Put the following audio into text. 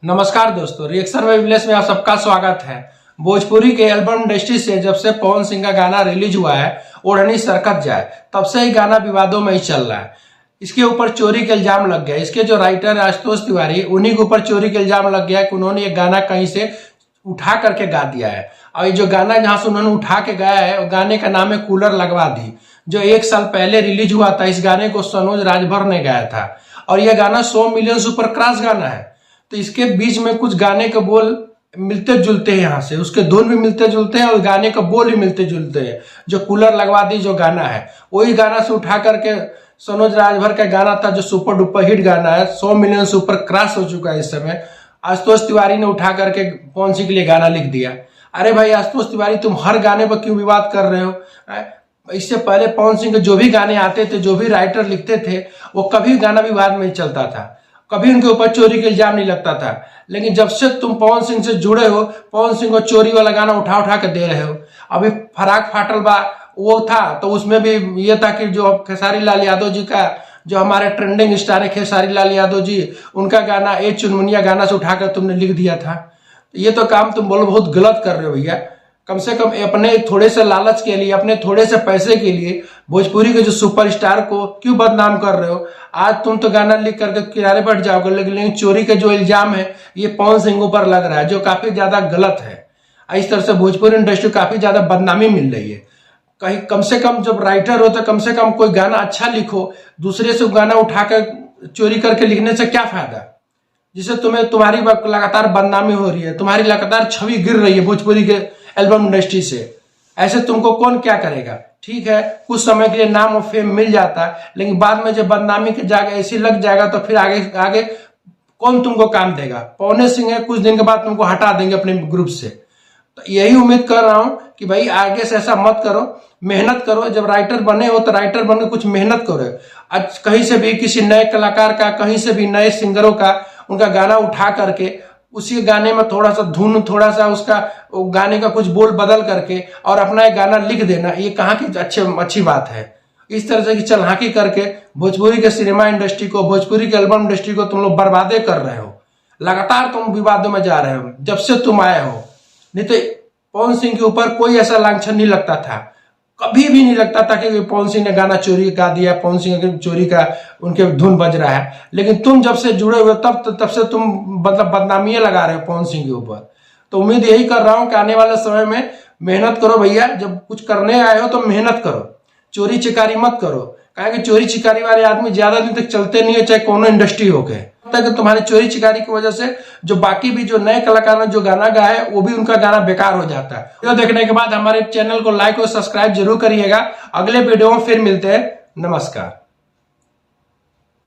नमस्कार दोस्तों, रिएक्शन में विलेज में आप सबका स्वागत है। भोजपुरी के एल्बम इंडस्ट्री से जब से पवन सिंह का गाना रिलीज हुआ है ओढ़नी सरकत जाए, तब से ही गाना विवादों में ही चल रहा है। इसके ऊपर चोरी के इल्जाम लग गया। इसके जो राइटर है आशुतोष तिवारी, उन्हीं के ऊपर चोरी के इल्जाम लग गया कि उन्होंने ये गाना कहीं से उठा करके गा दिया है। और ये जो गाना जहां से उन्होंने उठा के गाया है, गाने का नाम है कूलर लगवा दी, जो 1 साल पहले रिलीज हुआ था। इस गाने को सनोज राजभर ने गाया था और यह गाना 100 मिलियन सुपर क्रॉस गाना है। तो इसके बीच में कुछ गाने के बोल मिलते जुलते हैं, यहाँ से उसके धुन भी मिलते जुलते हैं और गाने का बोल भी मिलते जुलते हैं। जो कूलर लगवा दी जो गाना है, वही गाना से उठा करके सनोज राजभर का गाना था जो सुपर डुपर हिट गाना है, 100 मिलियन सुपर क्रॉस हो चुका है इस समय। आशुतोष तिवारी ने उठा करके पवन सिंह के लिए गाना लिख दिया। अरे भाई आशुतोष तिवारी, तुम हर गाने पर क्यों विवाद कर रहे हो? इससे पहले पवन सिंह के जो भी गाने आते थे, जो भी राइटर लिखते थे, वो कभी गाना विवाद में चलता था, कभी उनके ऊपर चोरी के इल्जाम नहीं लगता था। लेकिन जब से तुम पवन सिंह से जुड़े हो, पवन सिंह को चोरी वाला गाना उठा उठा के दे रहे हो। अभी फराक फाटल बा वो था, तो उसमें भी ये था कि जो खेसारी लाल यादव जी का, जो हमारे ट्रेंडिंग स्टार है खेसारी लाल यादव जी, उनका गाना ए चुनमुनिया गाना से उठाकर तुमने लिख दिया था। ये तो काम तुम बोलो बहुत गलत कर रहे हो भैया। कम से कम अपने थोड़े से लालच के लिए, अपने थोड़े से पैसे के लिए भोजपुरी के जो सुपरस्टार को क्यों बदनाम कर रहे हो? आज तुम तो गाना लिख करके किनारे बैठ जाओगे, लेकिन चोरी के जो इल्जाम है ये पवन सिंह पर लग रहा है, जो काफी ज्यादा गलत है। इस तरह से भोजपुरी इंडस्ट्री काफी ज्यादा बदनामी मिल रही है। कहीं कम से कम जब राइटर हो तो कम से कम कोई गाना अच्छा लिखो, दूसरे से गाना उठाकर चोरी करके लिखने से क्या फायदा, जिससे तुम्हारी लगातार बदनामी हो रही है, तुम्हारी लगातार छवि गिर रही है भोजपुरी के एल्बम इंडस्ट्री से। ऐसे तुमको कौन क्या करेगा? ठीक है, कुछ समय के लिए नाम और फेम मिल जाता है, लेकिन बाद में जब बदनामी की जगह ऐसी लग जाएगा तो फिर आगे आगे कौन तुमको काम देगा? पवन सिंह है, कुछ दिन के बाद तुमको हटा देंगे अपने ग्रुप से। तो यही उम्मीद कर रहा हूं कि भाई आगे से ऐसा मत करो, मेहनत करो। जब राइटर बने हो तो राइटर बनकर कुछ मेहनत करो। आज कहीं से भी किसी नए कलाकार का, कहीं से भी नए सिंगरों का उनका गाना उठा करके उसी गाने में थोड़ा सा धुन, थोड़ा सा उसका गाने का कुछ बोल बदल करके और अपना एक गाना लिख देना, ये कहाँ की अच्छी बात है? इस तरह से चलहाकी करके भोजपुरी के सिनेमा इंडस्ट्री को, भोजपुरी के एल्बम इंडस्ट्री को तुम लोग बर्बादे कर रहे हो। लगातार तुम विवादों में जा रहे हो जब से तुम आए हो। नहीं तो पवन सिंह के ऊपर कोई ऐसा लांछन नहीं लगता था, कभी भी नहीं लगता था कि पवन सिंह ने गाना चोरी गा दिया, पवन सिंह के चोरी का उनके धुन बज रहा है। लेकिन तुम जब से जुड़े हुए तब से तुम मतलब बदनामी लगा रहे हो पवन सिंह के ऊपर। तो उम्मीद यही कर रहा हूं कि आने वाले समय में मेहनत करो भैया। जब कुछ करने आए हो तो मेहनत करो, चोरी चिकारी मत करो। कहा कि चोरी चिकारी वाले आदमी ज्यादा दिन तक चलते नहीं है, चाहे कोनो इंडस्ट्री हो गए। तक तुम्हारी चोरी चिकारी की वजह से जो बाकी भी जो नए कलाकार ने जो गाना गाया है, वो भी उनका गाना बेकार हो जाता है। वीडियो देखने के बाद हमारे चैनल को लाइक और सब्सक्राइब जरूर करिएगा। अगले वीडियो में फिर मिलते हैं। नमस्कार।